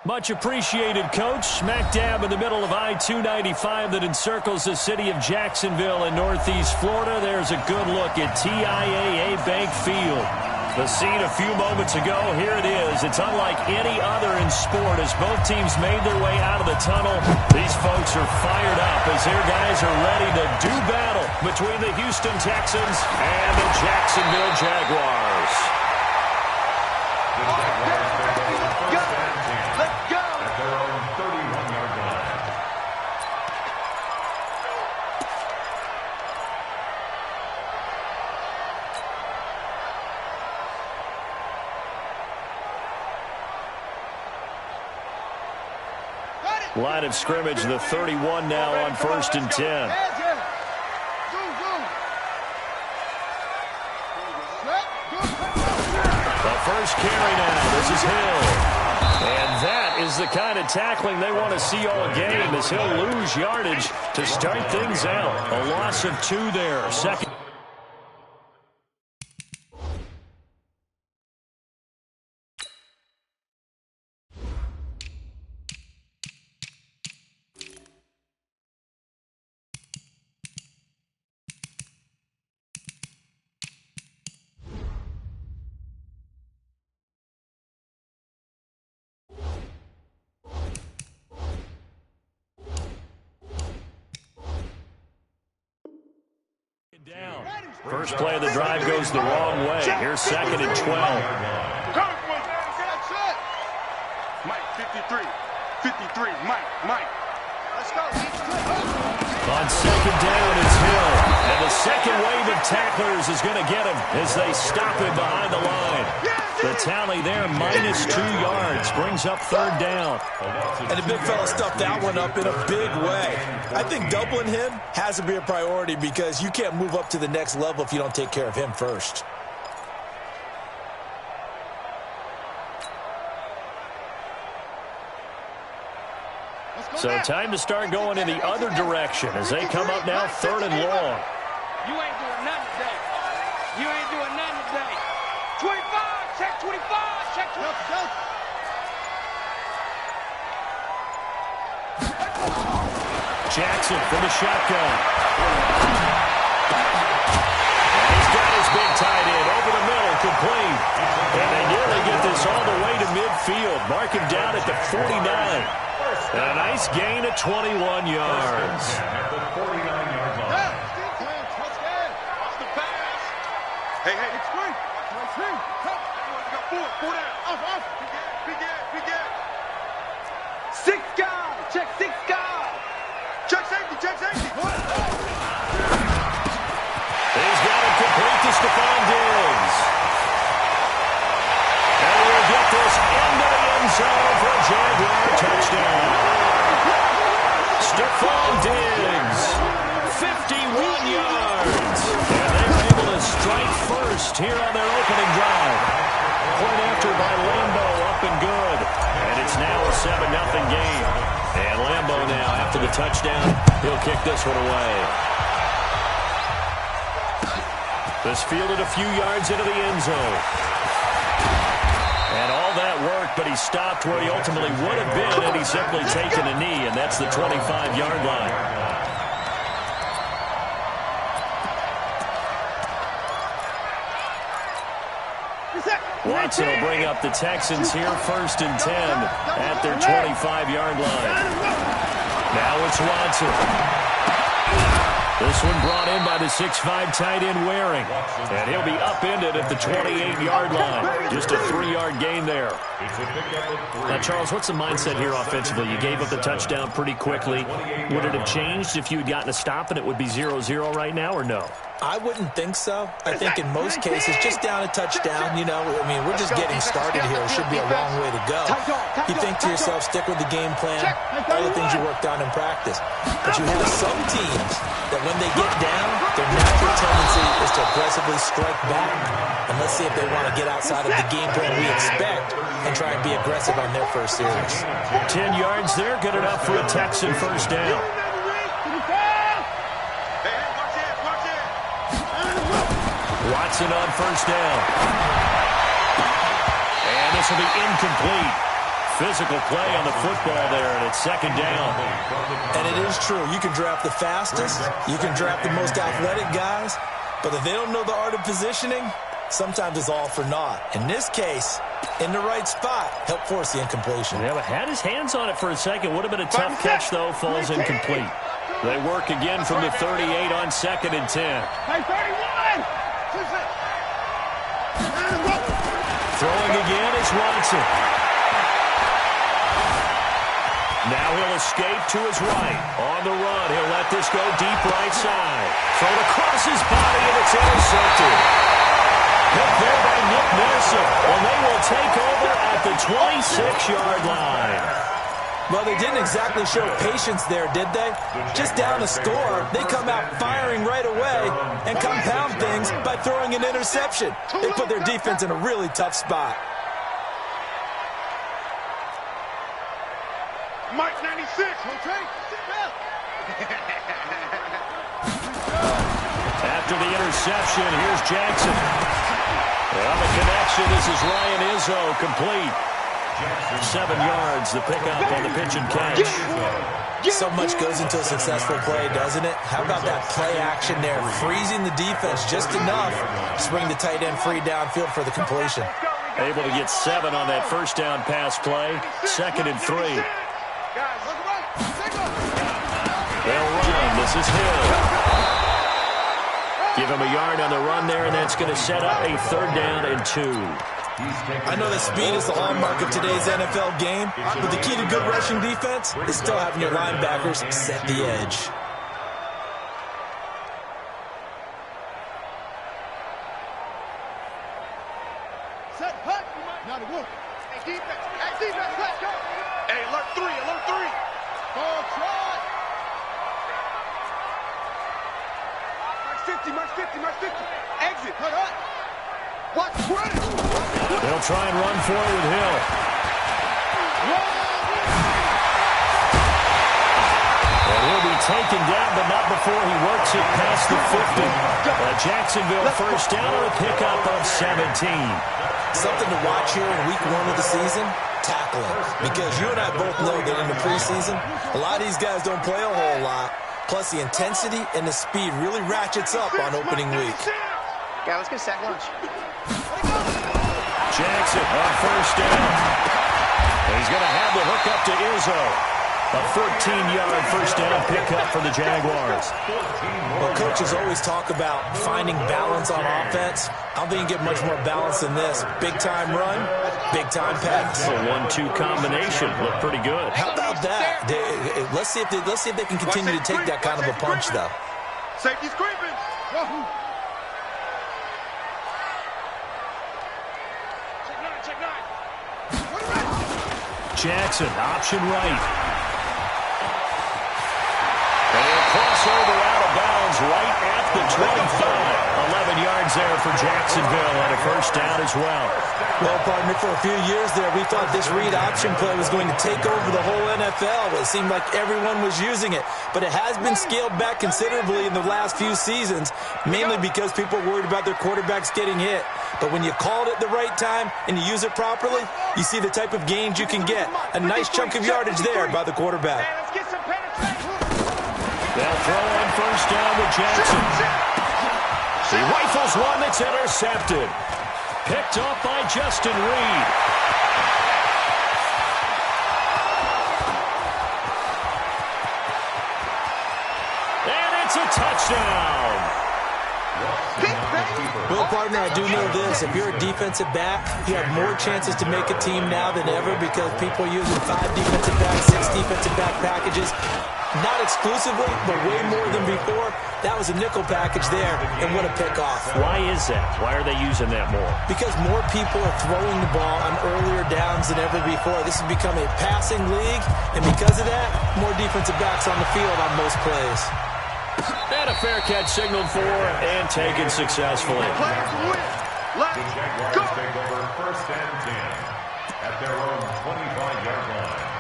Much appreciated, Coach. Smack dab in the middle of I-295 that encircles the city of Jacksonville in northeast Florida. There's a good look at TIAA Bank Field. The scene a few moments ago, here it is. It's unlike any other in sport as both teams made their way out of the tunnel. These folks are fired up as their guys are ready to do battle between the Houston Texans and the Jacksonville Jaguars. Line of scrimmage, the 31 now on 1st and 10. The first carry now. This is Hill. And that is the kind of tackling they want to see all game as he'll lose yardage to start things out. A loss of 2 there. Second. Down. First play of the drive goes the wrong way. Here's 2nd and 12. Mike, 53. 53. Mike. Let's go. On 2nd down, it's Hill. And the second wave of tacklers is going to get him as they stop him behind the line. The tally there, -2 yards, brings up 3rd down. And the big fella stuffed that one up in a big way. I think doubling him has to be a priority because you can't move up to the next level if you don't take care of him first. So time to start going in the other direction as they come up now 3rd and long. You ain't doing nothing today. You ain't doing nothing today. 25, check 25, check 25. Jackson from the shotgun. And he's got his big tight end over the middle, complete. And they nearly get this all the way to midfield. Mark him down at the 49. And a nice gain of 21 yards. At the 49-yard line. Hey. It's free. Four down. Off. Big gap. 6 guys, check 6 guys. Check safety. He's got it complete to Stephon Diggs. And we'll get this into the end zone for a Jaguar touchdown. Stephon Diggs, 51 yards. And they were able to strike first here on their opening drive. Point after by Lambo, up and good. And it's now a 7-0 game. And Lambo now, after the touchdown, he'll kick this one away. This fielded a few yards into the end zone. And all that worked, but he stopped where he ultimately would have been, and he's simply taken a knee, and that's the 25-yard line. Watson will bring up the Texans here, 1st and 10 at their 25-yard line. Now it's Watson. This one brought in by the 6'5" tight end Waring. And he'll be upended at the 28-yard line. Just a 3-yard gain there. Now, Charles, what's the mindset here offensively? You gave up the touchdown pretty quickly. Would it have changed if you had gotten a stop and it would be 0-0 right now, or no? I wouldn't think so. I think in most cases, just down a touchdown, we're just getting started here. It should be a long way to go. You think to yourself, stick with the game plan, all the things you worked on in practice. But you have some teams that when they get down, their natural tendency is to aggressively strike back. And let's see if they want to get outside of the game plan we expect and try and be aggressive on their first series. 10 yards there, good enough for a Texan first down. Watson on first down. And this will be incomplete. physical play on the football there, and it's second down. And it is true. You can draft the fastest. You can draft the most athletic guys. But if they don't know the art of positioning, sometimes it's all for naught. In this case, in the right spot, help force the incompletion. Yeah, but had his hands on it for a second. Would have been a tough catch, though. Falls incomplete. They work again from the 38 on 2nd and 10. Hey, 31! Throwing again is Watson. Now he'll escape to his right. On the run, he'll let this go deep right side. Thrown across his body, and it's intercepted. Hit there by Nick Nelson. And they will take over at the 26-yard line. Well, they didn't exactly show patience there, did they? Just down a score, they come out firing right away and compound things by throwing an interception. They put their defense in a really tough spot. Mike 96, okay? After the interception, here's Jackson. On the connection, this is Ryan Izzo, complete. 7 yards, the pickup on the pitch and catch. So much goes into a successful play, doesn't it? How about that play action there? Freezing the defense just enough to bring the tight end free downfield for the completion. Able to get 7 on that first down pass play. 2nd and 3. They'll run. This is Hill. Give him a yard on the run there, and that's going to set up a 3rd down and 2. I know that speed is the hallmark of today's NFL game, but the key to good rushing defense is still having your linebackers set the edge. Set, hut. Not a wolf. Hey, defense. Hey, defense, let's go. Hey, alert 3, alert 3. Ball try. March 50, march 50, march 50. Exit, hut, hut. Watch, run. They'll try and run for it with Hill. And he'll be taken down, but not before he works it past the 50. Jacksonville first down on a pickup of 17. Something to watch here in week 1 of the season, tackling. Because you and I both know that in the preseason, a lot of these guys don't play a whole lot. Plus, the intensity and the speed really ratchets up on opening week. Yeah, let's get a sack lunch. Jackson on first down. He's going to have the hook up to Izzo. A 14-yard first down pickup for the Jaguars. Well, coaches always talk about finding balance on offense. I don't think you get much more balance than this. Big-time run, big-time pass. A 1-2 combination. Looked pretty good. How about that? Let's see if they can continue to take that kind of a punch, though. Safety's creeping. Wahoo. Jackson, option right. And a crossover out of bounds right at the 25. 11 yards there for Jacksonville and a first down as well. Well, partner, for a few years there, we thought this read option play was going to take over the whole NFL. It seemed like everyone was using it. But it has been scaled back considerably in the last few seasons, mainly because people are worried about their quarterbacks getting hit. But when you call it at the right time and you use it properly, you see the type of gains you can get. A nice chunk of yardage there by the quarterback. They'll throw on first down to Jackson. He rifles one that's intercepted. Picked up by Justin Reed. And it's a touchdown. Well, partner, I do know this. If you're a defensive back, you have more chances to make a team now than ever because people are using 5 defensive backs, 6 defensive back packages. Not exclusively, but way more than before. That was a nickel package there, and what a pickoff. Why is that? Why are they using that more? Because more people are throwing the ball on earlier downs than ever before. This has become a passing league, and because of that, more defensive backs on the field on most plays. And a fair catch signaled for and taken successfully. Players win. Let's go. Take over first and 10 at their own 25-yard line.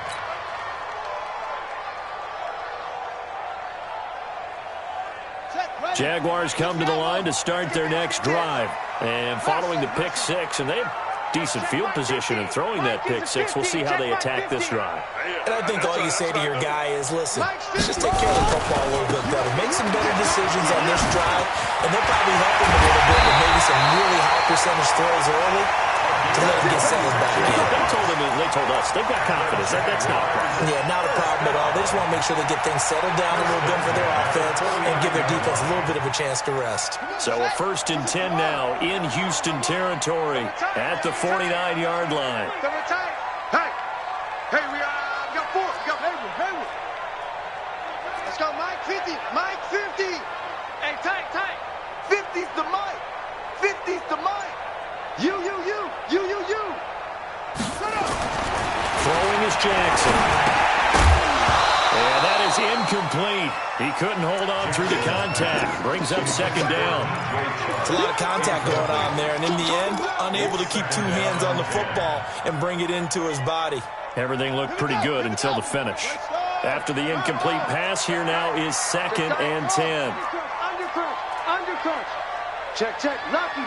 Jaguars come to the line to start their next drive. And following the pick 6, and they've decent field position in throwing that pick six. We'll see how they attack this drive. And I think all you say to your guy is, listen, just take care of the football a little bit better. Make some better decisions on this drive, and they'll probably help him a little bit with maybe some really high percentage throws early to let him get settled back in. They told us they've got confidence. That's not a problem. Yeah, not a problem at all. They just want to make sure they get things settled down a little bit for their offense and give their defense a little bit of a chance to rest. So a 1st and 10 now in Houston territory at the 49-yard line. Hey, we got 4. We got Hayward. Let's go, Mike 50. Mike 50. Hey, tight. 50's the Mike. 50's the Mike. You. Set up. Throwing is Jackson. And that is incomplete. He couldn't hold on through the contact. Brings up 2nd down. It's a lot of contact going on there, and in the end, unable to keep 2 hands on the football and bring it into his body. Everything looked pretty good until the finish. After the incomplete pass, here now is 2nd and 10. Undercut. Check. Lucky.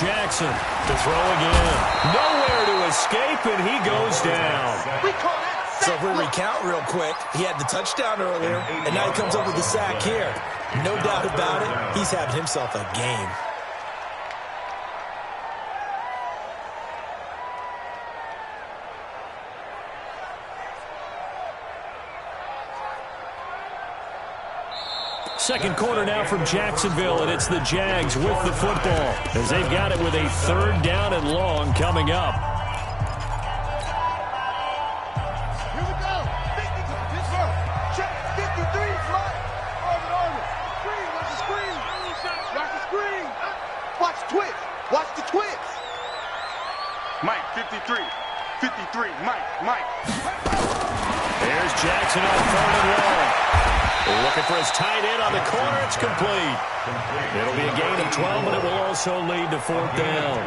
Jackson to throw again. Nowhere to escape, and he goes down. So if we recount real quick, he had the touchdown earlier, and now he comes up with the sack here. No doubt about it, he's having himself a game. Second quarter now from Jacksonville, and it's the Jags with the football as they've got it with a 3rd down and long coming up. Here we go. 50. Check. 53. Mike. Army. Screen. Watch the screen. Watch the twist. Mike, 53. 53. Mike. There's Jackson on 3rd and long. Looking for his tight end on the corner. It's complete. It'll be a gain of 12, and it will also lead to 4th down.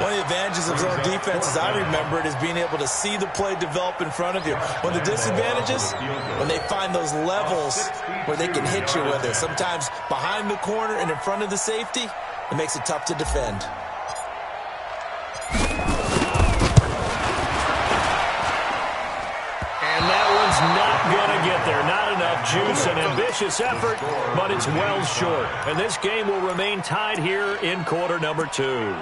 One of the advantages of zone defense, as I remember it, is being able to see the play develop in front of you. One of the disadvantages, when they find those levels where they can hit you with it, sometimes behind the corner and in front of the safety, it makes it tough to defend. Not going to get there. Not enough juice. An ambitious effort, but it's well short. And this game will remain tied here in quarter number 2.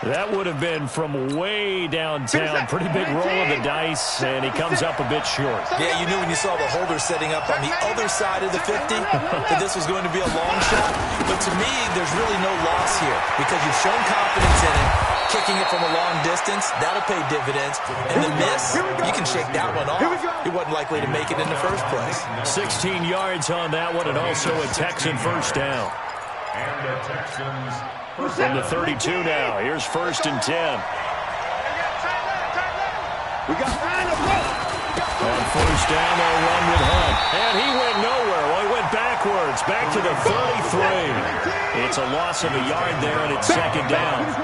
That would have been from way downtown. Pretty big roll of the dice, and he comes up a bit short. Yeah, you knew when you saw the holder setting up on the other side of the 50 that this was going to be a long shot. But to me, there's really no loss here because you've shown confidence in it. Kicking it from a long distance, that'll pay dividends. And the miss, you can shake that one off. He wasn't likely to make it in the first place. 16 yards on that one, and also a Texan 1st down. And the Texans From the 32 now. Here's 1st and 10. We got On 1st down, they'll run with Hunt. And he went nowhere. Well, he went backwards, back to the 33. It's a loss of a yard there, and it's 2nd down. A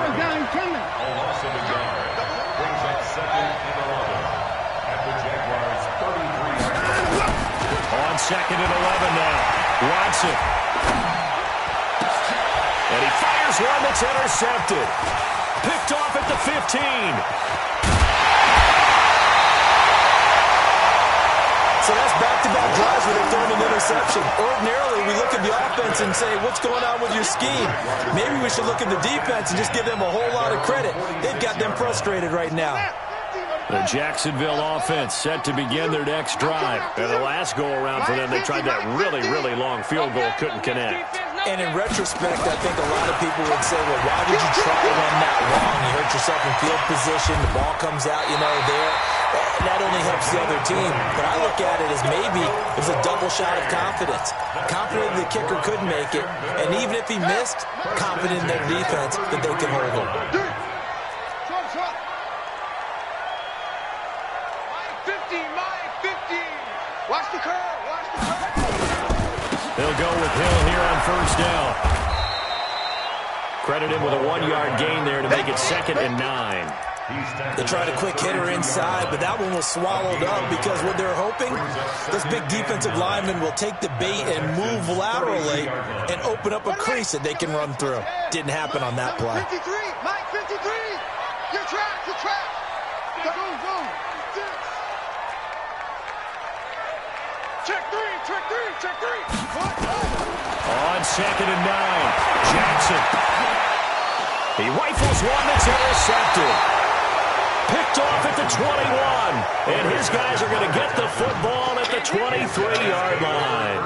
loss of a yard brings up 2nd and 11 at the Jaguars' 33-yard line. On 2nd and 11 now. Watson. And he fires one that's intercepted. Picked off at the 15. So that's back-to-back drives where they're throwing an interception. Ordinarily, we look at the offense and say, what's going on with your scheme? Maybe we should look at the defense and just give them a whole lot of credit. They've got them frustrated right now. The Jacksonville offense set to begin their next drive. And the last go-around for them, they tried that really, really long field goal, couldn't connect. And in retrospect, I think a lot of people would say, well, why did you try one that long? You hurt yourself in field position. The ball comes out, there. That only helps the other team. But I look at it as maybe it was a double shot of confidence. Confident the kicker could make it. And even if he missed, confident in their defense that they can hold him. Watch the curve. They'll go with Hill here on 1st down. Credit him with a 1-yard gain there to make it 2nd and 9. They tried a quick hitter inside, but that one was swallowed up because what they're hoping, this big defensive lineman will take the bait and move laterally and open up a crease that they can run through. Didn't happen on that play. 53, Mike, 53. You're trapped, you're trapped. Go. Check three. On 2nd and 9, Jackson. He rifles one that's intercepted. Picked off at the 21. And his guys are going to get the football at the 23-yard line.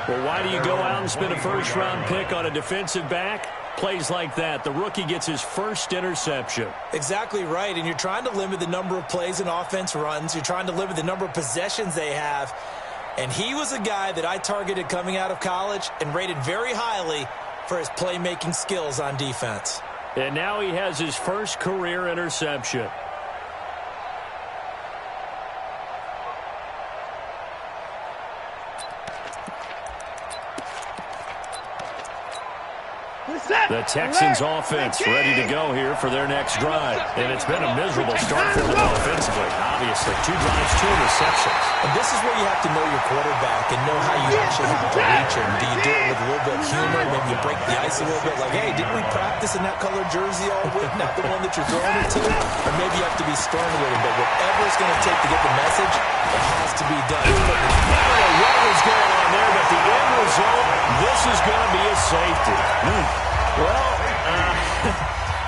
Well, why do you go out and spend a first-round pick on a defensive back? Plays like that. The rookie gets his first interception. Exactly right, and you're trying to limit the number of plays and offense runs. You're trying to limit the number of possessions they have. And he was a guy that I targeted coming out of college and rated very highly for his playmaking skills on defense. And now he has his first career interception. The Texans offense ready to go here for their next drive. And it's been a miserable start for them offensively. Obviously, 2 drives, 2 interceptions. And this is where you have to know your quarterback and know how you actually have to reach him. Do you do it with a little bit of humor? Maybe you break the ice a little bit like, hey, didn't we practice in that colored jersey all week? Not the one that you're throwing it to? Or maybe you have to be stern with him. But whatever it's going to take to get the message, it has to be done. I don't know what was going on there, but the end result, this is going to be a safety. Well,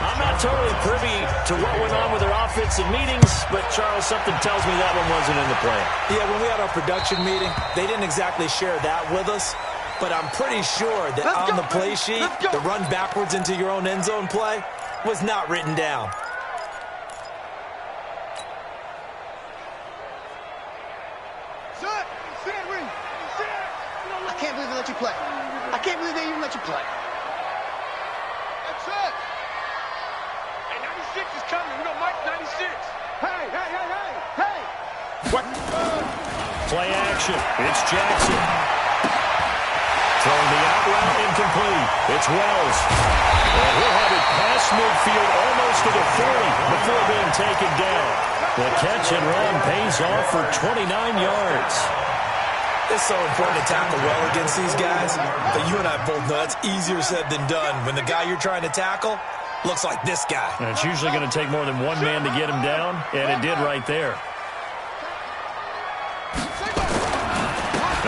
I'm not totally privy to what went on with their offensive meetings, but, Charles, something tells me that one wasn't in the plan. Yeah, when we had our production meeting, they didn't exactly share that with us, but I'm pretty sure that on the play sheet, the run backwards into your own end zone play was not written down. I can't believe they let you play. I can't believe they even let you play. Hey, 96 is coming. We got Mike 96. Hey! What? Play action. It's Jackson. Throwing the out route incomplete. It's Wells. And he'll have it past midfield almost to the 40 before being taken down. The catch and run pays off for 29 yards. It's so important to tackle well against these guys, but you and I both know that's easier said than done when the guy you're trying to tackle looks like this guy. And it's usually going to take more than one man to get him down, and it did right there.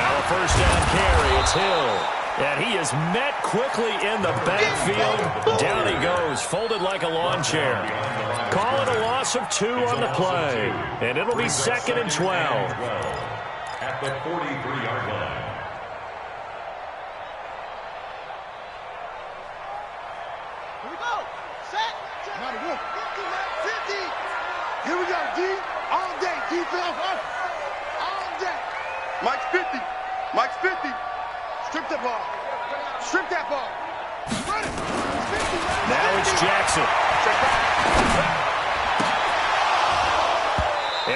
Now a first down carry. It's Hill. And he is met quickly in the backfield. Down he goes, folded like a lawn chair. Call it a loss of 2 on the play. And it'll be 2nd and 12. At the 43-yard line. Here we go. Set. Not a look. 50. Here we go, D. All day. Defense. All day. Mike's 50. Mike's 50. Strip that ball. Strip that ball. Run it. 50. Now it's Jackson.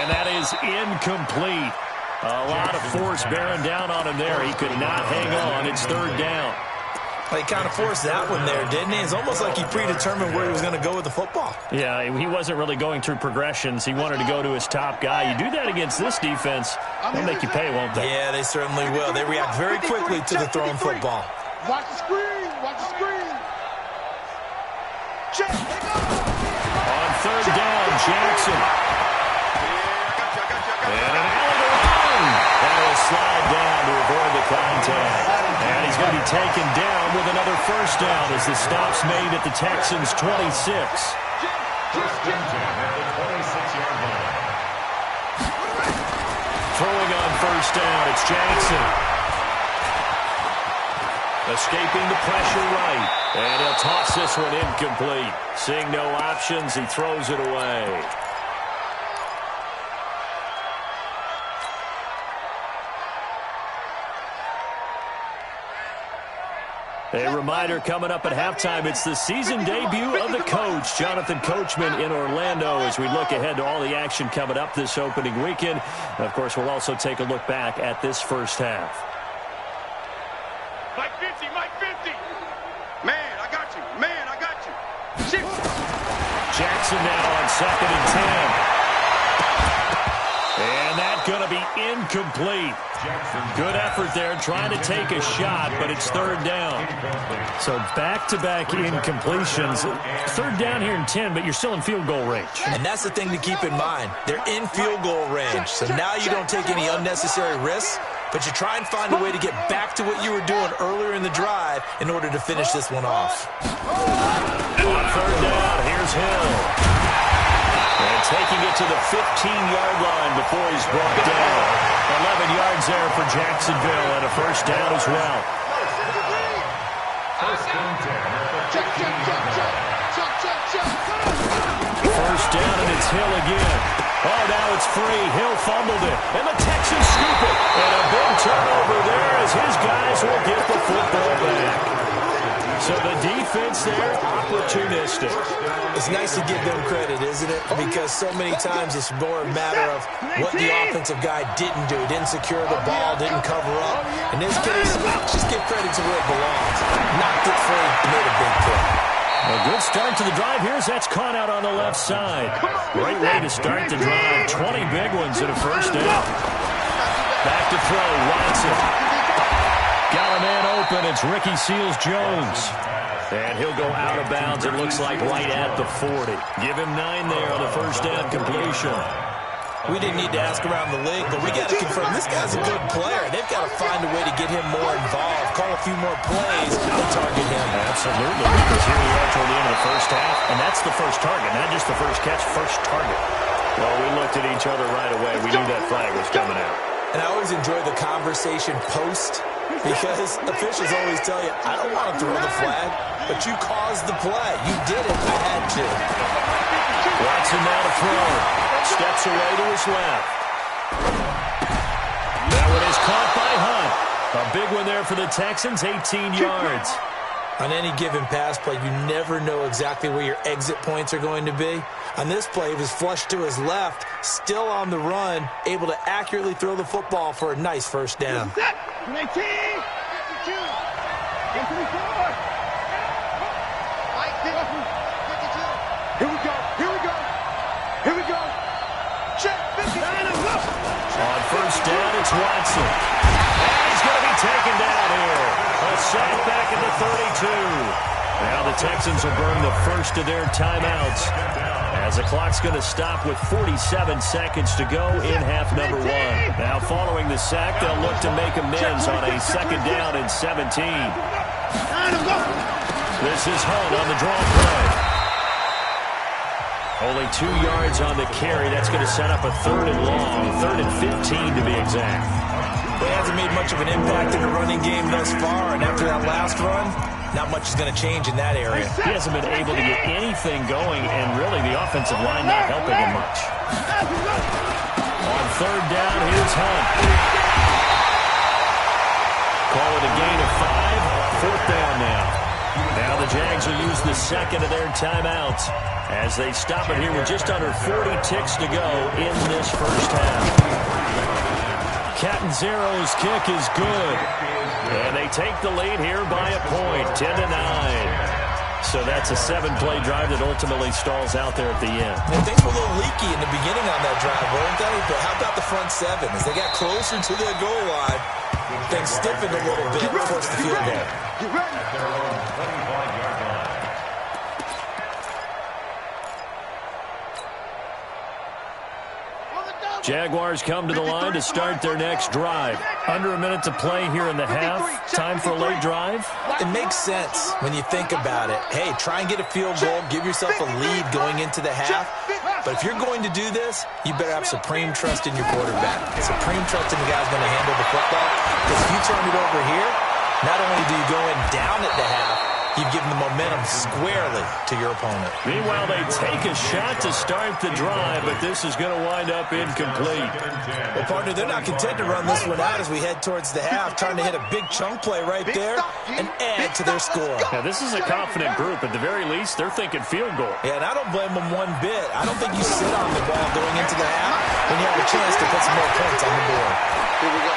And that is incomplete. A lot of force bearing down on him there. He could not hang on. It's 3rd down. Well, he kind of forced that one there, didn't he? It's almost like he predetermined where he was going to go with the football. Yeah, he wasn't really going through progressions. He wanted to go to his top guy. You do that against this defense, they'll make you pay, won't they? Yeah, they certainly will. They react very quickly to the thrown football. Watch the screen. Watch the screen. Check. On 3rd down, Jackson. And an alley to run. That'll slide down to avoid the contact. And he's going to be taken down with another first down as the stop's made at the Texans' 26. First and 10 at the 26-yard line. Throwing on first down, it's Jackson. Escaping the pressure right. And he'll toss this one incomplete. Seeing no options, he throws it away. A reminder coming up at halftime, it's the season debut of the coach, Jonathan Coachman in Orlando, as we look ahead to all the action coming up this opening weekend. And of course, we'll also take a look back at this first half. Mike 50, Mike 50. Man, I got you. Man, I got you. Shift. Jackson now on 2nd and 10. And that's going to be incomplete. Good effort there trying to take a shot, but it's 3rd down. So back-to-back incompletions. 3rd down here in 10, but you're still in field goal range. And that's the thing to keep in mind. They're in field goal range. So now you don't take any unnecessary risks, but you try and find a way to get back to what you were doing earlier in the drive in order to finish this one off. On 3rd down, here's Hill. And taking it to the 15-yard line before he's brought down. 11 yards there for Jacksonville and a 1st down as well. 1st down and it's Hill again. Oh, now it's free. Hill fumbled it. And the Texans scoop it. And a big turnover there as his guys will get the football back. So the defense there, opportunistic. It's nice to give them credit, isn't it? Because so many times it's more a matter of what the offensive guy didn't do. Didn't secure the ball, didn't cover up. In this case, just give credit to where it belongs. Knocked it free, made a big play. A good start to the drive. Here's that's caught out on the left side. Great way to start the drive. 20 big ones and a 1st down. Back to throw, Watson. Got a man open. It's Ricky Seals-Jones. And he'll go out of bounds, it looks like, right at the 40. Give him 9 there on the 1st down completion. We didn't need to ask around the league, but we got to confirm this guy's a good player. They've got to find a way to get him more involved, call a few more plays, and target him. Absolutely, because here we are toward the end of the 1st half, and that's the first target, not just the first catch, first target. Well, we looked at each other right away. We knew that flag was coming out. And I always enjoy the conversation post, because officials always tell you, I don't want to throw the flag, but you caused the play. You did it. I had to. Watson now to throw. Steps away to his left. That one is caught by Hunt. A big one there for the Texans, 18 yards. On any given pass play, you never know exactly where your exit points are going to be. On this play, he was flushed to his left, still on the run, able to accurately throw the football for a nice 1st down. 19, 52, 54. Here we go. Here we go. Here we go. Check. 59 and go. On 1st down, it's Watson. And he's going to be taken down here. A sack back at the 32. Now the Texans will burn the first of their timeouts as the clock's going to stop with 47 seconds to go in half number 1. Now following the sack, they'll look to make amends on a 2nd down and 17. This is Hunt on the draw play. Only 2 yards on the carry. That's going to set up a 3rd and long, 3rd and 15 to be exact. Well, he hasn't made much of an impact in the running game thus far, and after that last run, not much is going to change in that area. He hasn't been able to get anything going, and really the offensive line not helping him much. On 3rd down, here's Hunt. Call it a gain of 5. 4th down now. Now the Jags will use the 2nd of their timeouts as they stop it here with just under 40 ticks to go in this 1st half. Catanzaro's kick is good. And they take the lead here by a point, 10-9. So that's a 7-play drive that ultimately stalls out there at the end. And things were a little leaky in the beginning on that drive, weren't they? But how about the front 7? As they got closer to their goal line, things stiffened a little bit, forced the field goal. Get ready. Jaguars come to the line to start their next drive. Under a minute to play here in the half. Time for a late drive. It makes sense when you think about it. Hey, try and get a field goal. Give yourself a lead going into the half. But if you're going to do this, you better have supreme trust in your quarterback. Supreme trust in the guy's going to handle the football. Because if you turn it over here, not only do you go in down at the half, you've given the momentum squarely to your opponent. Meanwhile, they take a shot to start the drive, but this is going to wind up incomplete. Well, partner, they're not content to run this one out as we head towards the half, trying to hit a big chunk play right there and add to their score. Now, this is a confident group. At the very least, they're thinking field goal. Yeah, and I don't blame them one bit. I don't think you sit on the ball going into the half when you have a chance to put some more points on the board. Here we go.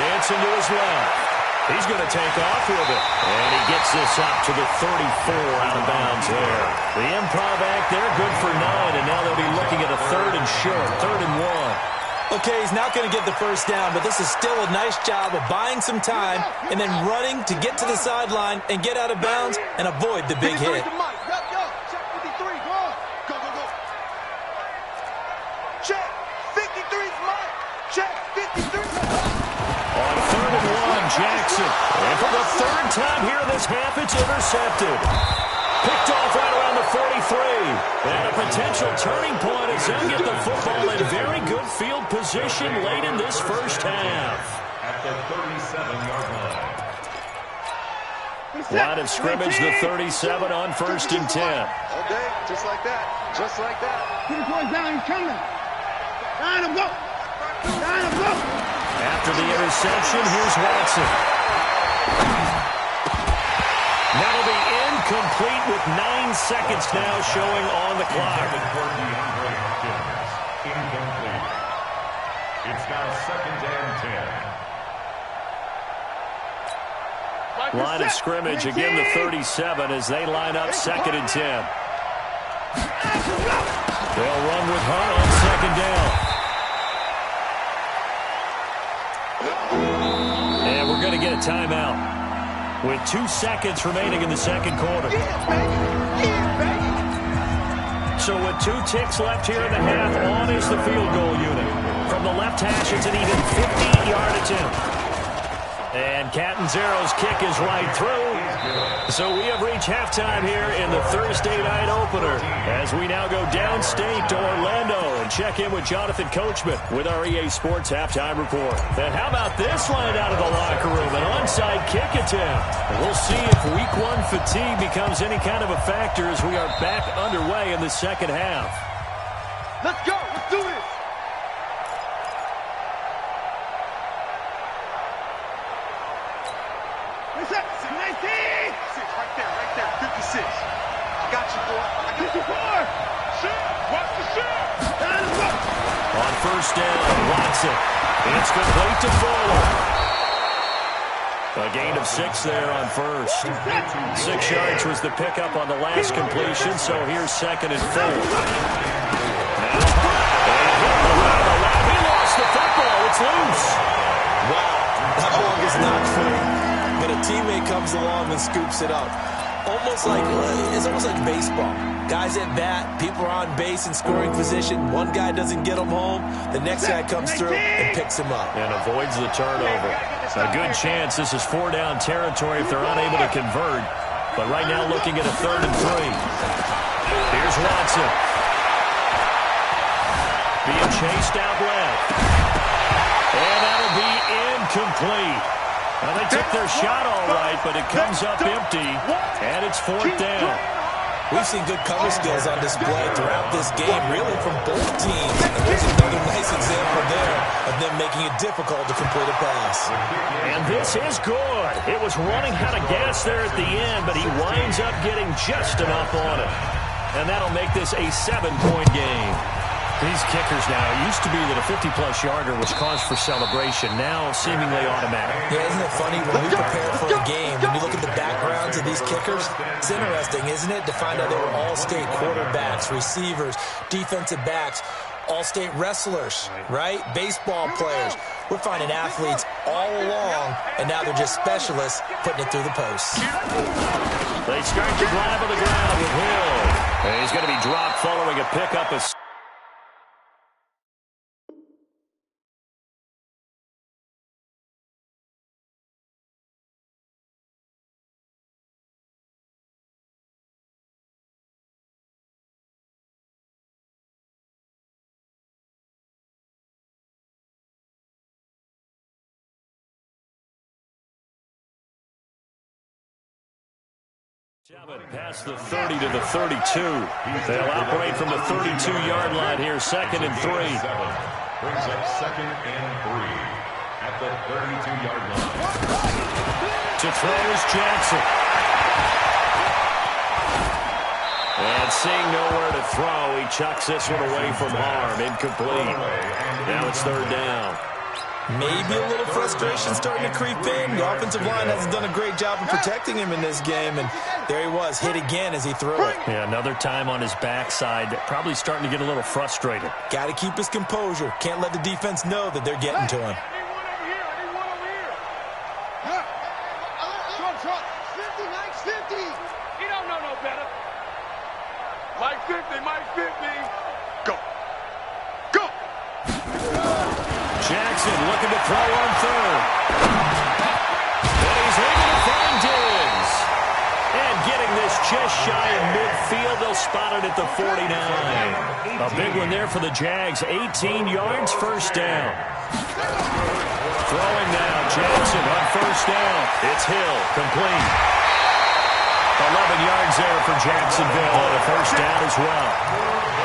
Dancing to his left. He's going to take off with it. And he gets this up to the 34 out of bounds there. The improv act there, good for 9, and now they'll be looking at a 3rd and short, 3rd and 1. Okay, he's not going to get the first down, but this is still a nice job of buying some time and then running to get to the sideline and get out of bounds and avoid the big hit. Check 53, go on. Go, go, go. Check 53's Mike. Check 53. On 3rd and 1, Jackson. And for the 3rd time here in this half, it's intercepted. Picked off right around the 43. And a potential turning point as they'll get the football in very good field position late in this first half. At the 37-yard line. Line of scrimmage, the 37 on 1st and 10. All day, just like that. Just like that. Keep going down, he's coming. Line him, go. Line him, go. After the interception, here's Watson. That'll be incomplete with 9 seconds now showing on the clock. Incomplete. It's now 2nd and 10. Line of scrimmage, again the 37 as they line up 2nd and 10. They'll run with Hunt on 2nd down. And we're going to get a timeout with 2 seconds remaining in the 2nd quarter. So with 2 ticks left here in the half, on is the field goal unit. From the left hash, it's an even 50-yard attempt. And Catanzero's kick is right through. So we have reached halftime here in the Thursday night opener as we now go downstate to Orlando and check in with Jonathan Coachman with our EA Sports halftime report. And how about this line out of the locker room? An onside kick attempt. And we'll see if week 1 fatigue becomes any kind of a factor as we are back underway in the second half. Let's go. Let's do this. Right there, 56. I got you, boy. I got you, boy. Watch the shot. On 1st down, Watson. It's complete to Fuller. A gain of 6 there on 1st. 6 yards was the pickup on the last completion, so here's 2nd and 4. He lost the football. It's loose. Wow, that ball is not free. But a teammate comes along and scoops it up. It's almost like baseball. Guys at bat, people are on base in scoring position. One guy doesn't get them home. The next guy comes through and picks him up. And avoids the turnover. A good chance this is 4-down territory if they're unable to convert. But right now looking at a 3rd and 3. Here's Watson. Being chased out left. And that'll be incomplete. Well, they took their shot all right, but it comes up empty, and it's 4th down. We've seen good cover skills on display throughout this game, really from both teams. And there's another nice example there of them making it difficult to complete a pass. And this is good. It was running out of gas there at the end, but he winds up getting just enough on it. And that'll make this a 7-point game. These kickers now, it used to be that a 50-plus yarder was cause for celebration, now seemingly automatic. Yeah, isn't it funny when we prepare for a game, when you look at the backgrounds of these kickers, it's interesting, isn't it, to find out they were all-state quarterbacks, receivers, defensive backs, all-state wrestlers, right? Baseball players. We're finding athletes all along, and now they're just specialists putting it through the posts. They start to drive on the ground with Hill. And he's going to be dropped following a pickup of... Past the 30 to the 32. They'll operate from the 32-yard line here, 2nd and 3. Brings up 2nd and 3 at the 32-yard line. To throw is Jackson. And seeing nowhere to throw, he chucks this one away from harm. Incomplete. Now it's 3rd down. Maybe a little frustration starting to creep in. The offensive line hasn't done a great job of protecting him in this game, and there he was, hit again as he threw it. Yeah, another time on his backside, probably starting to get a little frustrated. Got to keep his composure. Can't let the defense know that they're getting to him. Mike 50, Mike 50. Go. Go. Jackson looking to throw on third. And he's able to find Diggs. And getting this just shy of midfield, they'll spot it at the 49. A big one there for the Jags. 18 yards, first down. Throwing now, Jackson on first down. It's Hill, complete. 11 yards there for Jacksonville on a first down as well.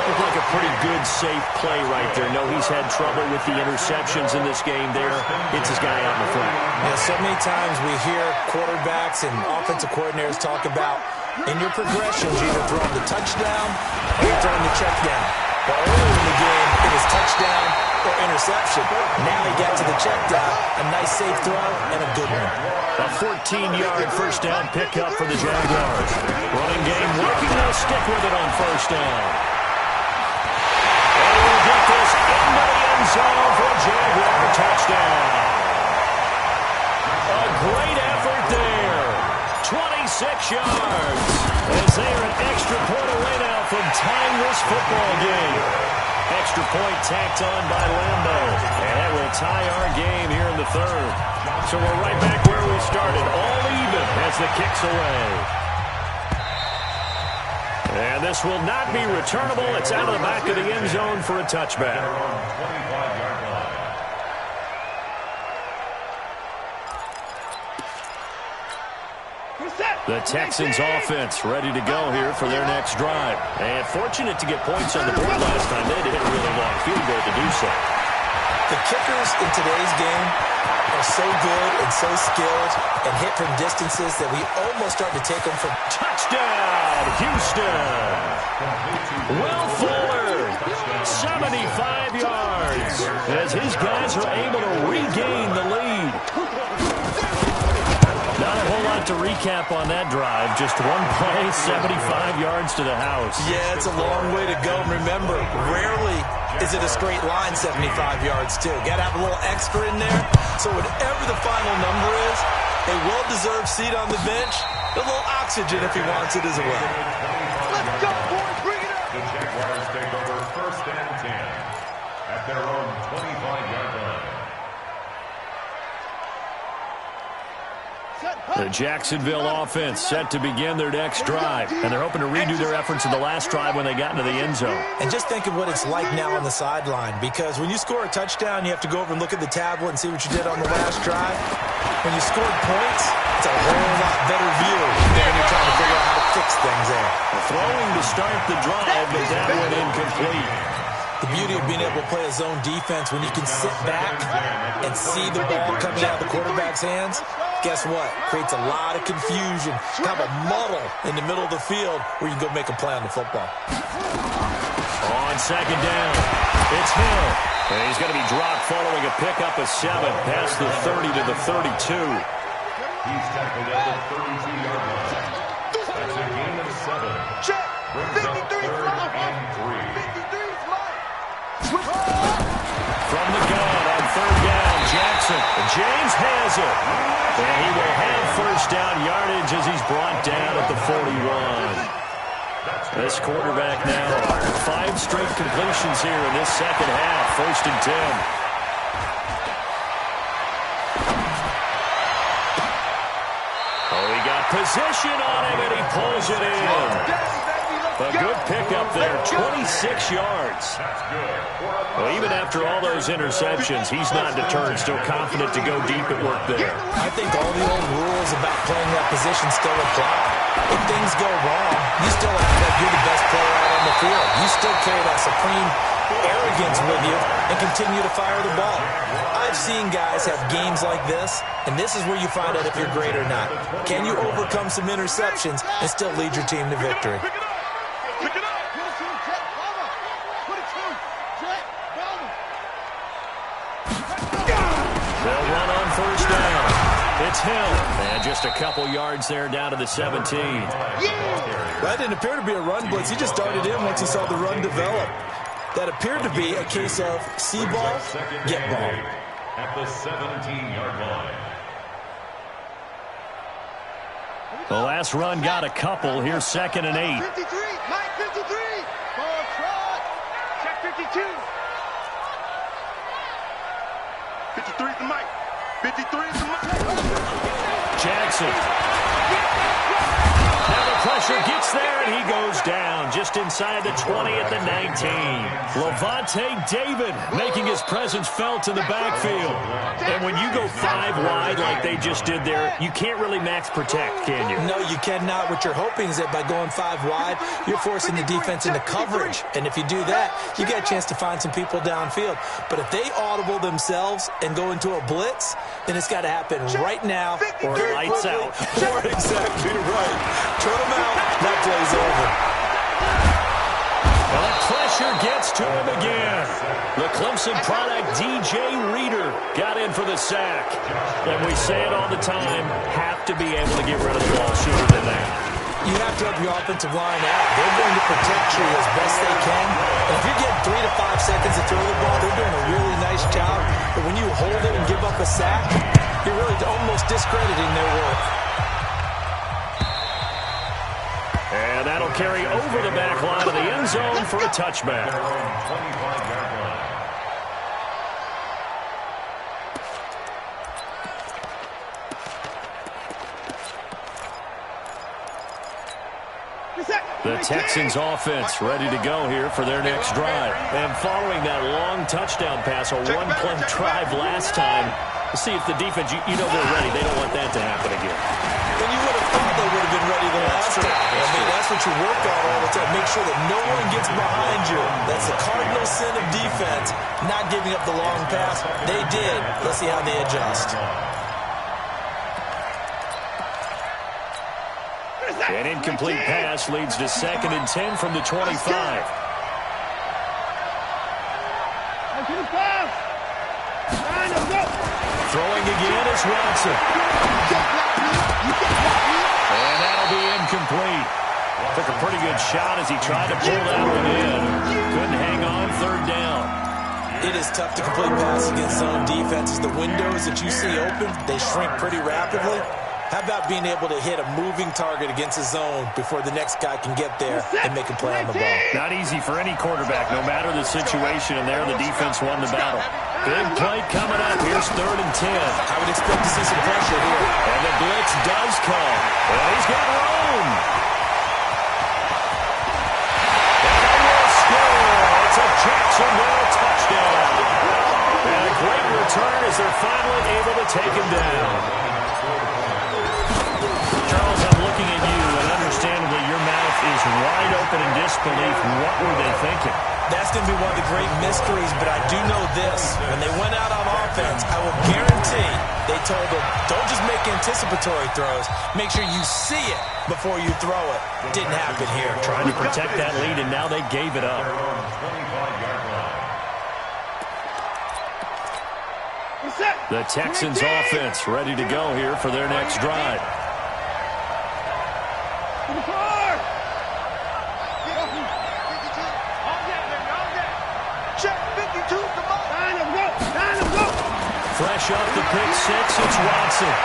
Looked like a pretty good, safe play right there. No, he's had trouble with the interceptions in this game there. It's his guy out in the front. Yeah, so many times we hear quarterbacks and offensive coordinators talk about in your progressions, you're either throwing the touchdown or you're throwing the check down. But earlier in the game, it was touchdown or interception. Now he got to the check down. A nice safe throw and a good one. A 14-yard first down pickup for the Jaguars. Running game working. They'll stick with it on first down. And we'll get this into the end zone for a Jaguar touchdown. A great effort there. 26 yards. As they are an extra point away now from tying this football game. Extra point tacked on by Lambo. And that will tie our game here in the third. So we're right back where we started. All even as the kick's away. And this will not be returnable. It's out of the back of the end zone for a touchback. The Texans offense ready to go here for their next drive. And fortunate to get points on the board last time. They had to hit a really long field goal to do so. The kickers in today's game are so good and so skilled and hit from distances that we almost start to take them for touchdown, Houston. Will Fuller, 75 yards, as his guys are able to regain the lead. Not a whole lot to recap on that drive. Just one play, 75 yards to the house. Yeah, it's a long way to go. Remember, rarely is it a straight line 75 yards, too. Got to have a little extra in there. So whatever the final number is, a well-deserved seat on the bench, a little oxygen if he wants it as well. Let's go, boys. Bring it up. The Jaguars take over first and 10 at their own 25-yard line. The Jacksonville offense set to begin their next drive. And they're hoping to redo their efforts in the last drive when they got into the end zone. And just think of what it's like now on the sideline. Because when you score a touchdown, you have to go over and look at the tablet and see what you did on the last drive. When you scored points, it's a whole lot better view than when you're trying to figure out how to fix things there. Throwing to start the drive, but that went incomplete. The beauty of being able to play a zone defense when you can sit back and see the ball coming out of the quarterback's hands, guess what? Creates a lot of confusion, kind of a muddle in the middle of the field where you can go make a play on the football. On second down, it's Hill. And he's going to be dropped following a pickup of 7 past the 30 to the 32. He's tackled at the 32-yard line. That's a gain of 7. Check. Brings up 3rd and 3. From the gun on third down, Jackson. James has it. And he will have first down yardage as he's brought down at the 41. This quarterback now, 5 straight completions here in this second half. First and 10. Oh, he got position on him, and he pulls it in. A good pickup there, 26 yards. Well, even after all those interceptions, he's not deterred, still confident to go deep at work there. I think all the old rules about playing that position still apply. If things go wrong, you still act like you're the best player out on the field. You still carry that supreme arrogance with you and continue to fire the ball. I've seen guys have games like this, and this is where you find out if you're great or not. Can you overcome some interceptions and still lead your team to victory? it's Hill. And just a couple yards there down to the 17. That didn't appear to be a run blitz. He just started in once he saw the run develop. That appeared to be a case of see ball, get ball. At the 17-yard line. The last run got a couple. Here's 2nd and 8. 53, Mike 53. Ball trot. Check 52. 53 is the Mike. 53 is the Mike. Jackson. Now the pressure gets there, and he goes down just inside the 20 at the 19. Levante David making his presence felt in the backfield. And when you go 5 wide like they just did there, you can't really max protect, can you? No, you cannot. What you're hoping is that by going 5 wide, you're forcing the defense into coverage. And if you do that, you get a chance to find some people downfield. But if they audible themselves and go into a blitz, then it's got to happen right now or lights out. Or exactly right. Turn them out. That play's over. Well, that pressure gets to him again. The Clemson product, DJ Reader, got in for the sack. And we say it all the time, have to be able to get rid of the ball sooner than that. You have to help your offensive line out. They're going to protect you as best they can. And if you're getting 3 to 5 seconds to throw the ball, they're doing a really nice job. But when you hold it and give up a sack, you're really almost discrediting their work. And that'll carry over the back line of the end zone for a touchback. 25-yard line. The Texans offense ready to go here for their next drive. And following that long touchdown pass, a one-play drive last time, to see if the defense, you know they're ready. They don't want that to happen again. And you would have thought they would have been ready the last time. I mean, that's what you work on all the time. Make sure that no one gets behind you. That's the cardinal sin of defense, not giving up the long pass. They did. Let's see how they adjust. An incomplete pass leads to 2nd and 10 from the 25. Throwing again is Watson. And that'll be incomplete. Took a pretty good shot as he tried to pull that one in. Couldn't hang on, 3rd down. It is tough to complete passes against zone defenses. The windows that you see open, they shrink pretty rapidly. How about being able to hit a moving target against a zone before the next guy can get there and make a play on the ball? Not easy for any quarterback, no matter the situation, and there the defense won the battle. Big play coming up. Here's 3rd and 10. I would expect to see some pressure here. And the blitz does come. And he's got room. And they will score. It's a Jacksonville touchdown. And a great return as they're finally able to take him down. Charles, I'm looking at you, and understandably your mouth is wide open in disbelief. What were they thinking? That's going to be one of the great mysteries, but I do know this. When they went out on offense, I will guarantee they told them, don't just make anticipatory throws. Make sure you see it before you throw it. Didn't happen here. Trying to protect that lead, and now they gave it up. 25-yard line. The Texans offense ready to go here for their next drive. Fresh off the pick 6, it's Watson.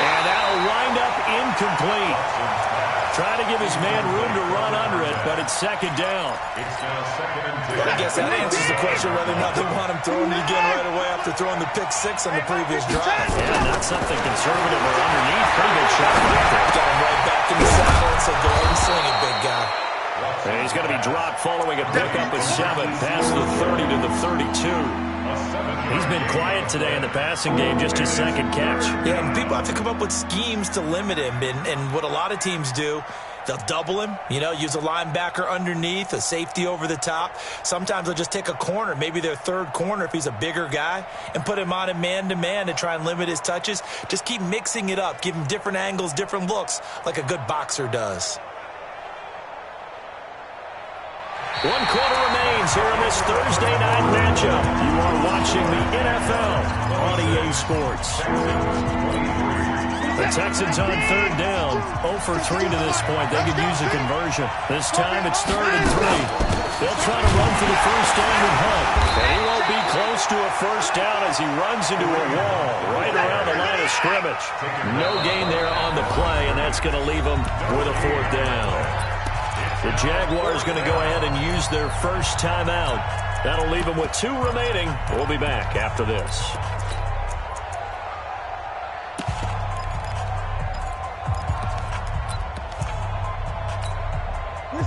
And that'll wind up incomplete. Trying to give his man room to run under it, but it's 2nd down. It's now 2nd and 10. I guess that answers the question whether or not they want him throwing it again right away after throwing the pick 6 on the previous drive. Yeah, not something conservative or underneath. Pretty good shot right there. Got him right back in the saddle and said, go ahead and sling it, big guy. And he's going to be dropped following a pickup of 7, past the 30 to the 32. He's been quiet today in the passing game, just his 2nd catch. Yeah, and people have to come up with schemes to limit him. And what a lot of teams do, they'll double him, use a linebacker underneath, a safety over the top. Sometimes they'll just take a corner, maybe their 3rd corner if he's a bigger guy, and put him on a man-to-man to try and limit his touches. Just keep mixing it up, give him different angles, different looks, like a good boxer does. 1 quarter remains here in this Thursday night matchup. You are watching the NFL on EA Sports. The Texans on third down, 0 for 3 to this point. They could use a conversion. This time it's 3rd and 3. They'll try to run for the first down with Hunt. And he won't be close to a first down as he runs into a wall right around the line of scrimmage. No gain there on the play, and that's going to leave him with a 4th down. The Jaguars going to go ahead and use their first timeout. That'll leave them with 2 remaining. We'll be back after this.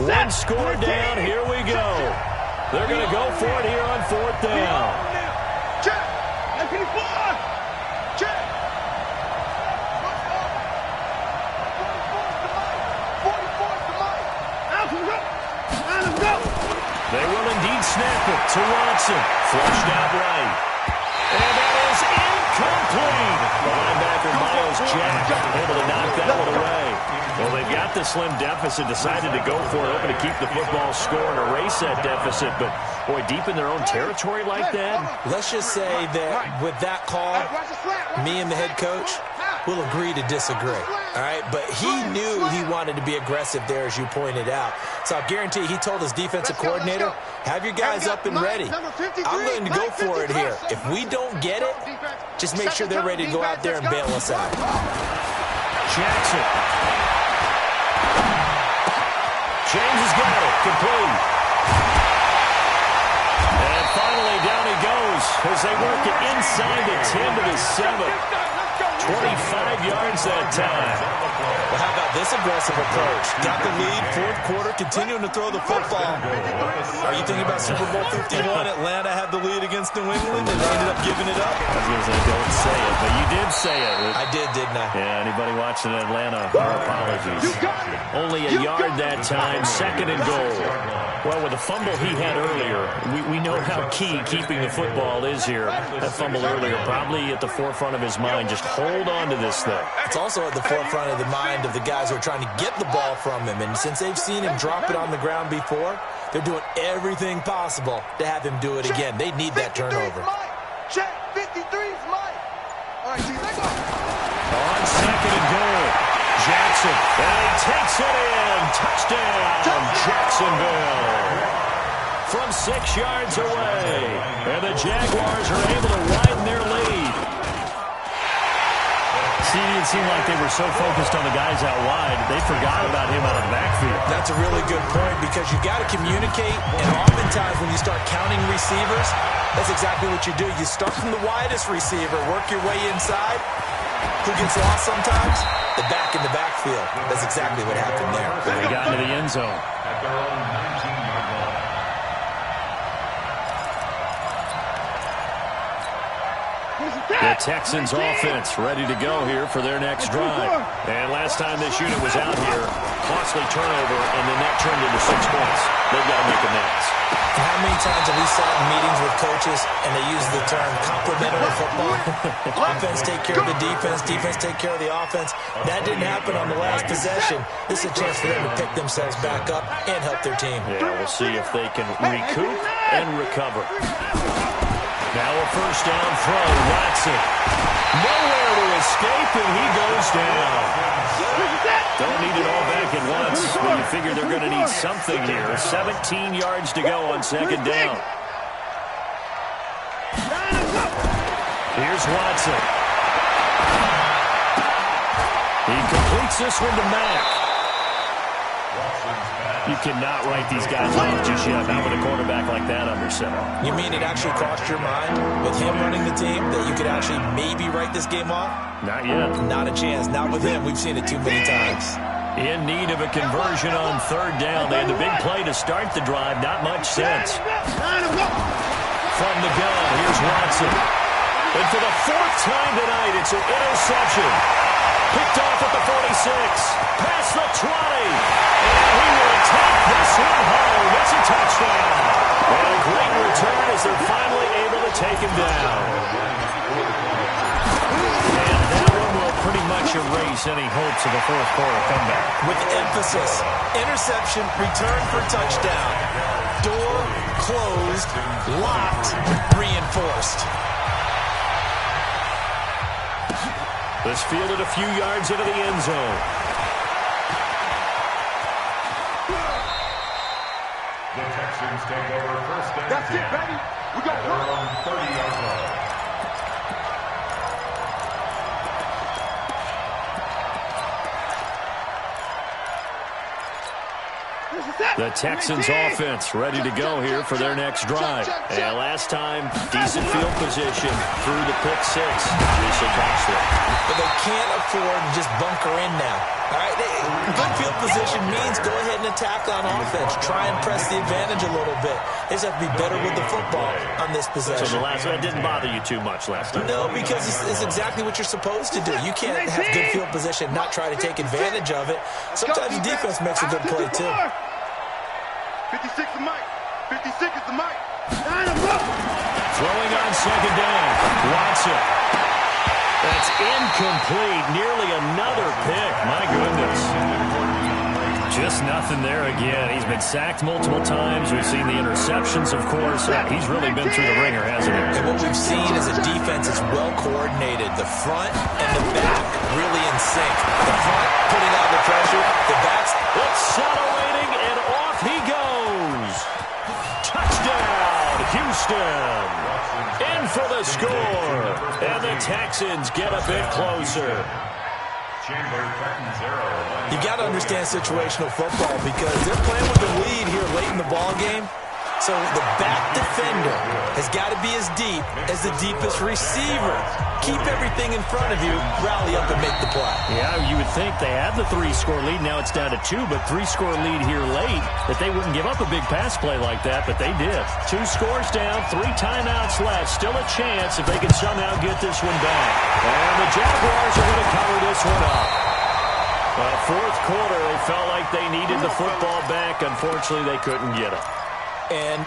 One score down. Here we go. They're going to go for it here on 4th down. Check. Check. They will indeed snap it to Watson. Flushed out right. And that is incomplete. The linebacker, Miles Jack, able to knock that one away. Well, they've got the slim deficit, decided to go for it, hoping to keep the football score and erase that deficit. But, boy, deep in their own territory like that. Let's just say that with that call, me and the head coach will agree to disagree. All right, but he knew he wanted to be aggressive there, as you pointed out. So I guarantee he told his defensive coordinator, have your guys up and ready. I'm going to go for it here. If we don't get it, just make sure they're ready to go out there and bail us out. Jackson. James has got it. Complete. And finally down he goes as they work it inside the 10 to the 7. 25 yards that time. Well, how about this aggressive approach? Got the lead, 4th quarter, continuing to throw the football. Are you thinking about Super Bowl 51? Atlanta had the lead against New England, and they ended up giving it up? I was going to say, don't say it, but you did say it. I did, didn't I? Yeah, anybody watching Atlanta, our apologies. Only a yard that time, 2nd and goal. Well, with the fumble he had earlier, we know how key keeping the football is here. That fumble earlier probably at the forefront of his mind. Just hold on to this thing. It's also at the forefront of the mind of the guys who are trying to get the ball from him. And since they've seen him drop it on the ground before, they're doing everything possible to have him do it again. They need that turnover. Check, 53's Mike. All right, G, let's go. On 2nd and goal, Jackson. And he takes it in. Touchdown, Jacksonville. From 6 yards away. And the Jaguars are able to widen their lead. See, it seemed like they were so focused on the guys out wide, they forgot about him out of the backfield. That's a really good point because you got to communicate, and oftentimes when you start counting receivers, that's exactly what you do. You start from the widest receiver, work your way inside. Who gets lost sometimes? The back in the backfield. That's exactly what happened there. They got into the end zone. At their own 19-yard line. The Texans offense ready to go here for their next drive. And last time this unit was out here, costly turnover, and then that turned into 6 points. They've got to make amends. How many times have we sat in meetings with coaches and they use the term complementary football? Offense take care of the defense, defense take care of the offense. That didn't happen on the last possession. This is a chance for them to pick themselves back up and help their team. Yeah, we'll see if they can recoup and recover. Now a first down throw, Watson. Nowhere to escape, and he goes down. Don't need it all back at once, but you figure they're going to need something here. 17 yards to go on 2nd down. Here's Watson. He completes this one to Mack. You cannot write these guys off just yet, not with a quarterback like that under center. You mean it actually crossed your mind with him running the team that you could actually maybe write this game off? Not yet. Not a chance. Not with him. We've seen it too many times. In need of a conversion on 3rd down. They had the big play to start the drive. Not much sense. From the gun, here's Watson. And for the 4th time tonight, it's an interception. Picked off at the 46. Past the 20. And he will take this one home. It's a touchdown. And a great return as they're finally able to take him down. And that one will pretty much erase limits any hopes of a fourth quarter comeback. With emphasis, interception, return for touchdown. Door closed, locked, reinforced. This fielded a few yards into the end zone. The Texans take over first and 10. That's it, baby. We got their own 30-yard line. The Texans offense ready to go here for their next drive. And last time, decent field position through the pick six. Just a touchdown. But they can't afford to just bunker in now. All right, good field position means go ahead and attack on offense. Try and press the advantage a little bit. They just have to be better with the football on this possession. So the last one didn't bother you too much last time? No, because it's exactly what you're supposed to do. You can't have good field position, not try to take advantage of it. Sometimes the defense makes a good play, too. 56 is Mike. 56 is the Mike. Throwing on second down. Watson. That's incomplete. Nearly another pick. My goodness. Just nothing there again. He's been sacked multiple times. We've seen the interceptions, of course. He's really been through the ringer, hasn't he? And what we've seen is a defense that's well coordinated. The front and the back really in sync. The front putting out the pressure. The back's accelerating, and off he goes. Touchdown, Houston. In for the score. And the Texans get a bit closer. You got to understand situational football because they're playing with the lead here late in the ball game. So the back defender has got to be as deep as the deepest receiver. Keep everything in front of you, rally up and make the play. Yeah, you would think they had the 3-score lead. Now it's down to 2, but 3-score lead here late, that they wouldn't give up a big pass play like that, but they did. 2 scores down, 3 timeouts left. Still a chance if they can somehow get this one back. And the Jaguars are going to cover this one up. Fourth quarter, they felt like they needed the football back. Unfortunately, they couldn't get it. And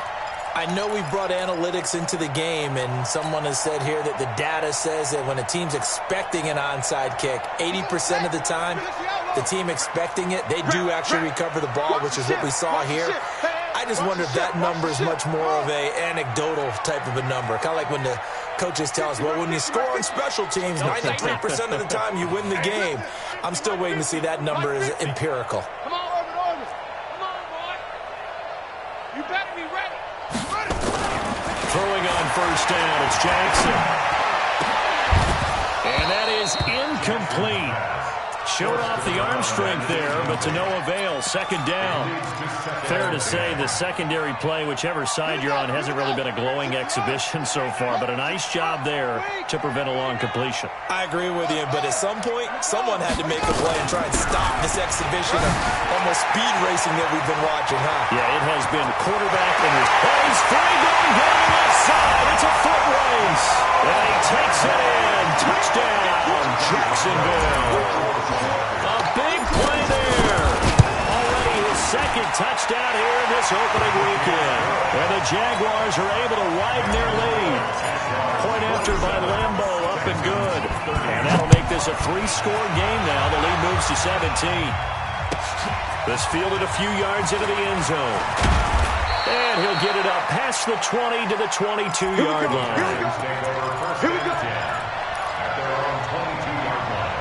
I know we brought analytics into the game, and someone has said here that the data says that when a team's expecting an onside kick, 80% of the time, the team expecting it, they do actually recover the ball, which is what we saw here. I just wonder if that number is much more of a anecdotal type of a number. Kind of like when the coaches tell us, well, when you score on special teams, 93% of the time you win the game. I'm still waiting to see that number is empirical. Come on, Irvin. Come on, boy. You better be ready. Throwing on first down, it's Jackson. And that is incomplete. Showed off the arm strength there, but to no avail. Second down. Fair to say the secondary play, whichever side you're on, hasn't really been a glowing exhibition so far, but a nice job there to prevent a long completion. I agree with you, but at some point, someone had to make a play and try and stop this exhibition of almost speed racing that we've been watching, huh? Yeah, it has been quarterback and his plays. Flag down the left side. It's a foot race. And he takes it in. Touchdown, Jacksonville. A big play there. Already his second touchdown here in this opening weekend. And the Jaguars are able to widen their lead. Point after by Lambeau, up and good. And that'll make this a 3-score game now. The lead moves to 17. This fielded a few yards into the end zone. And he'll get it up past the 20 to the 22-yard line. Here we go. At their own 22-yard line.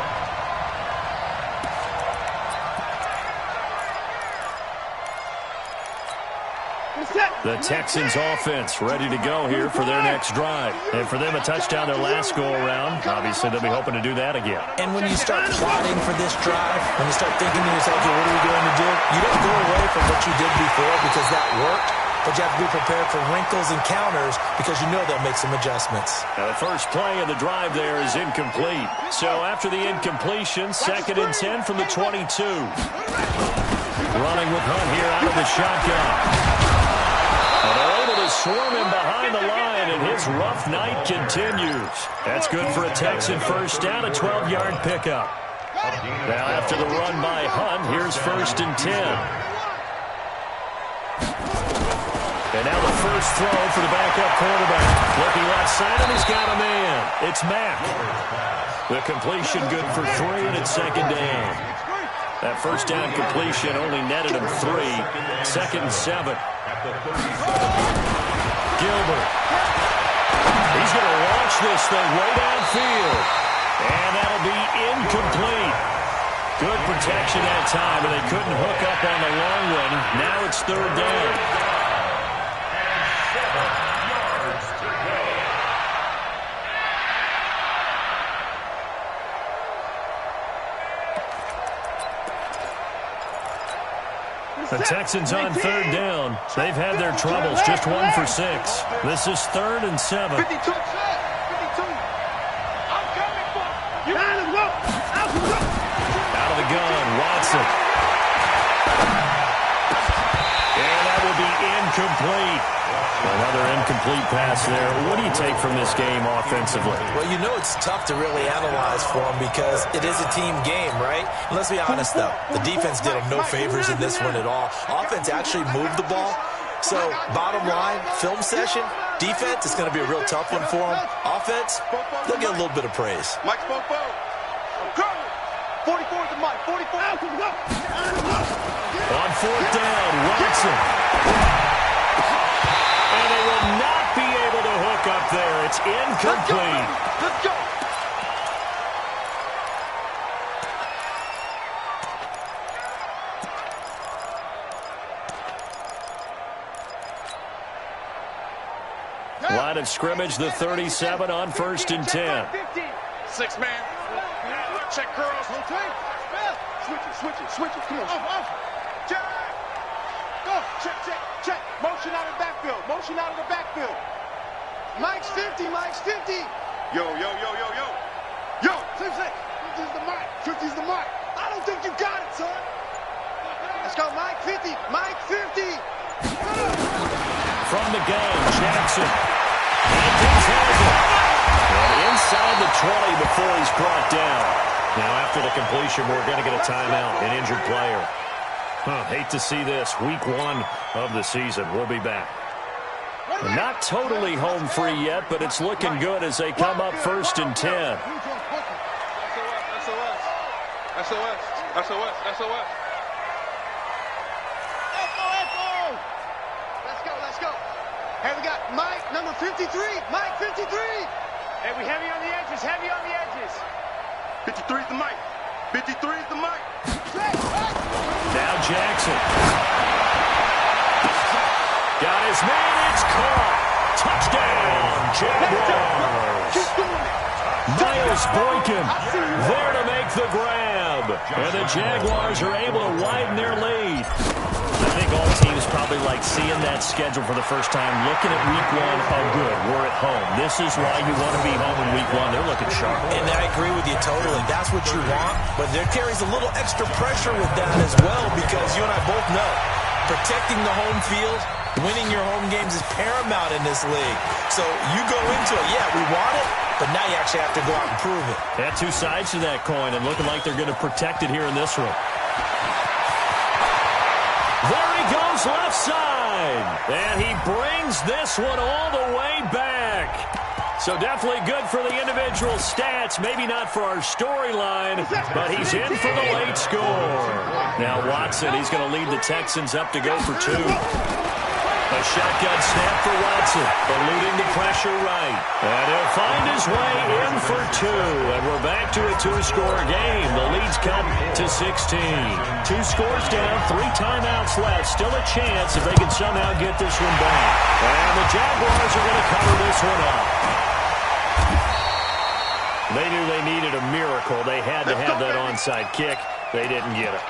The Texans offense ready to go here for their next drive. And for them, a touchdown their last go-around. Obviously, they'll be hoping to do that again. And when you start plotting for this drive, when you start thinking to yourself, okay, what are we going to do? You don't go away from what you did before because that worked, but you have to be prepared for wrinkles and counters because you know they'll make some adjustments. Now, the first play of the drive there is incomplete. So after the incompletion, 2nd and 10 from the 22. Running with Hunt here out of the shotgun. And they're able to swarm him behind the line, and his rough night continues. That's good for a Texan first down, a 12-yard pickup. Now after the run by Hunt, here's 1st and 10. And now the first throw for the backup quarterback. Looking left side, and he's got a man. It's Mack. The completion good for 3, and it's second down. That first down completion only netted him 3. Second and 7. Gilbert. He's going to launch this thing way downfield. And that'll be incomplete. Good protection that time, and they couldn't hook up on the long one. Now it's third down. The Texans on third down. They've had their troubles. Just 1 for 6. This is 3rd and 7. 52. 52. I'm coming for you. Out of the gun, Watson. And that will be incomplete. Another incomplete pass there. What do you take from this game offensively? Well, you know it's tough to really analyze for them because it is a team game, right? And let's be honest, though. The defense did them no favors in this one at all. Offense actually moved the ball. So, bottom line, film session, defense, it's going to be a real tough one for them. Offense, they'll get a little bit of praise. Mike Popo. I'm coming. 44 is the Mike. 44. On fourth down, Watson. And they will not be able to hook up there. It's incomplete. Let's go. Line of scrimmage, the 37 on 1st and 10. 6 man. Check curls. Switch it. Come on. Off. Check. Go. Check. Motion out of the backfield. Mike's 50. Yo. Yo, 50's the Mike. 50's the Mike. I don't think you got it, son. Let's go, Mike 50. From the gun, Jackson. And inside the 20 before he's brought down. Now after the completion, we're going to get a timeout, an injured player. Hate to see this. Week 1 of the season. We'll be back. Not totally home free yet, but it's looking good as they come up 1st and 10. SOS. Let's go. Hey, we got Mike, number 53. Mike, 53. Hey, we heavy on the edges. 53's the Mike. 53's the Mike. Now Jackson. Got his man. It's caught. Touchdown, Jaguars. Miles Boykin there to make the grab. And the Jaguars are able to widen their lead. I think all teams probably like seeing that schedule for the first time, looking at week 1. Oh, good, we're at home. This is why you want to be home in week 1. They're looking sharp. And I agree with you totally. That's what you want. But there carries a little extra pressure with that as well because you and I both know protecting the home field, winning your home games is paramount in this league. So you go into it, yeah, we want it, but now you actually have to go out and prove it. They had 2 sides to that coin and looking like they're going to protect it here in this one. There he goes left side. And he brings this one all the way back. So definitely good for the individual stats. Maybe not for our storyline, but he's in for the late score. Now Watson, he's going to lead the Texans up to go for 2. A shotgun snap for Watson, eluding the pressure right. And he'll find his way in for 2. And we're back to a 2-score game. The lead's cut to 16. 2 scores down, 3 timeouts left. Still a chance if they can somehow get this one back. And the Jaguars are going to cover this one up. They knew they needed a miracle. They had to have that onside kick. They didn't get it.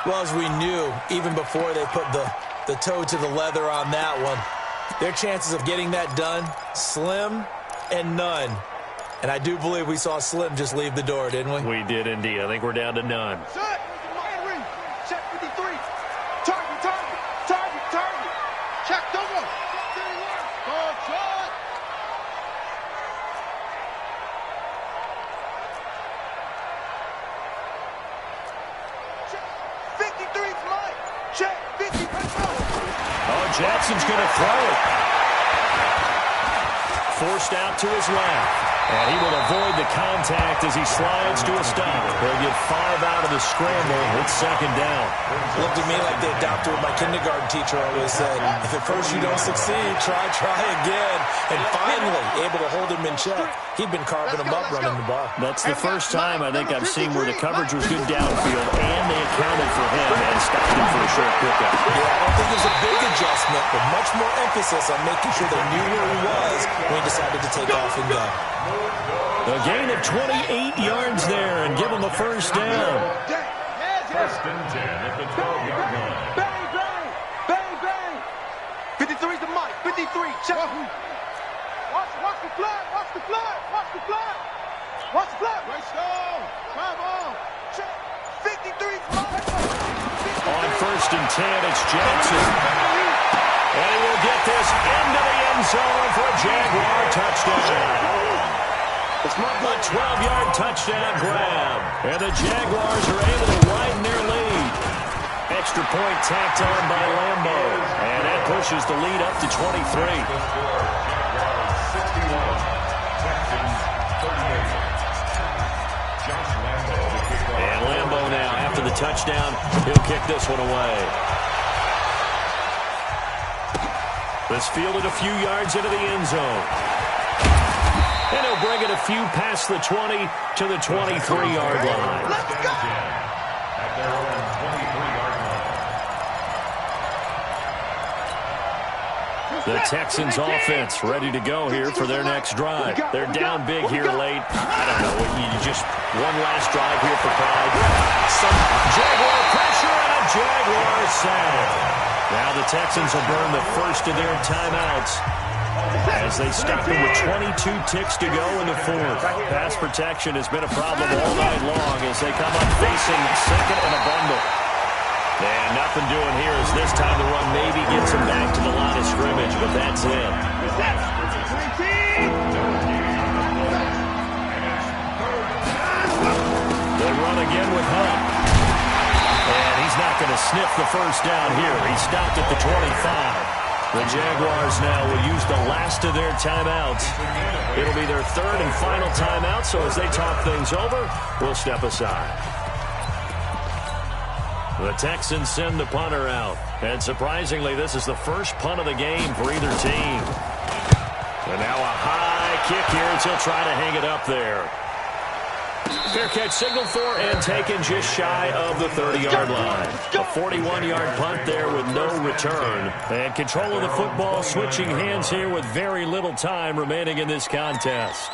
Well, as we knew, even before they put the toe to the leather on that one, their chances of getting that done, slim and none. And I do believe we saw Slim just leave the door, didn't we? We did indeed. I think we're down to none. Check 53. Target. Check, don't go. Shot. 53's mine. Check 50. Jackson's going to throw it. Forced out to his left. And he will avoid the contact as he slides to a stop. He'll get 5 out of the scramble. It's second down. Looked to me like they adopted what my kindergarten teacher always said. If at first you don't succeed, try again. And finally, able to hold him in check. He'd been carving him up running the ball. That's the first time I think I've seen where the coverage was good downfield and they accounted for him and stopped him for a short pickup. Yeah, I don't think it was a big adjustment, but much more emphasis on making sure they knew where he was when he decided to take off and go. A gain of 28 yards there and give him a first down. First and 10 at the 12-yard line. Bang, bang, bang, bang. 53's the mic. 53. Check. Watch the flag. Watch the flag. Watch the flag. Watch the flag. Right stone. Come on. Check. 53's mic. On first and 10, it's Jackson. And he will get this into the end zone for a Jaguar touchdown. A 12-yard touchdown grab. And the Jaguars are able to widen their lead. Extra point tacked on by Lambo. And that pushes the lead up to 23. Jaguars 61, Texans 38. Josh Lambo to kick off. And Lambo now, after the touchdown, he'll kick this one away. This fielded a few yards into the end zone. And he'll bring it a few past the 20 to the 23-yard line. Let's go. At their own 23-yard line. The Texans offense ready to go here for their next drive. They're down big here late. I don't know. You just one last drive here for pride. Some Jaguar pressure and a Jaguar sack. Now the Texans will burn the first of their timeouts as they stop them with 22 ticks to go in the fourth. Pass protection has been a problem all night long as they come up facing second and a bundle. And nothing doing here as this time the run maybe gets them back to the line of scrimmage, but that's it. They run again with Hunt. And he's not going to sniff the first down here. He stopped at the 25. The Jaguars now will use the last of their timeouts. It'll be their third and final timeout, so as they talk things over, we'll step aside. The Texans send the punter out. And surprisingly, this is the first punt of the game for either team. And now a high kick here as he'll try to hang it up there. Fair catch signaled for and taken just shy of the 30-yard line. A 41-yard punt there with no return. And control of the football switching hands here with very little time remaining in this contest.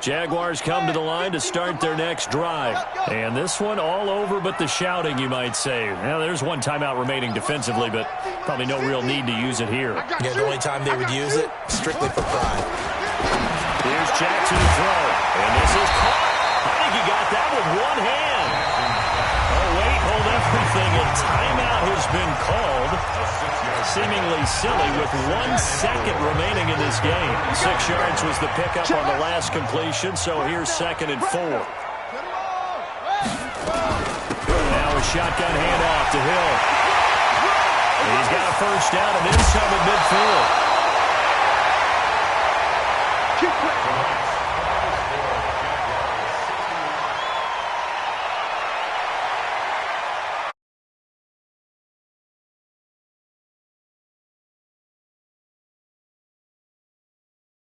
Jaguars come to the line to start their next drive. And this one all over but the shouting, you might say. Now, there's one timeout remaining defensively, but probably no real need to use it here. Yeah, the only time they would use it, strictly for pride. Here's Jackson to throw. And this is caught. I think he got that with one hand. Oh, wait, hold everything. A timeout has been called. Seemingly silly with 1 second remaining in this game. 6 yards was the pickup on the last completion, so here's second and 4. Now a shotgun handoff to Hill. And he's got a first down and then some at midfield.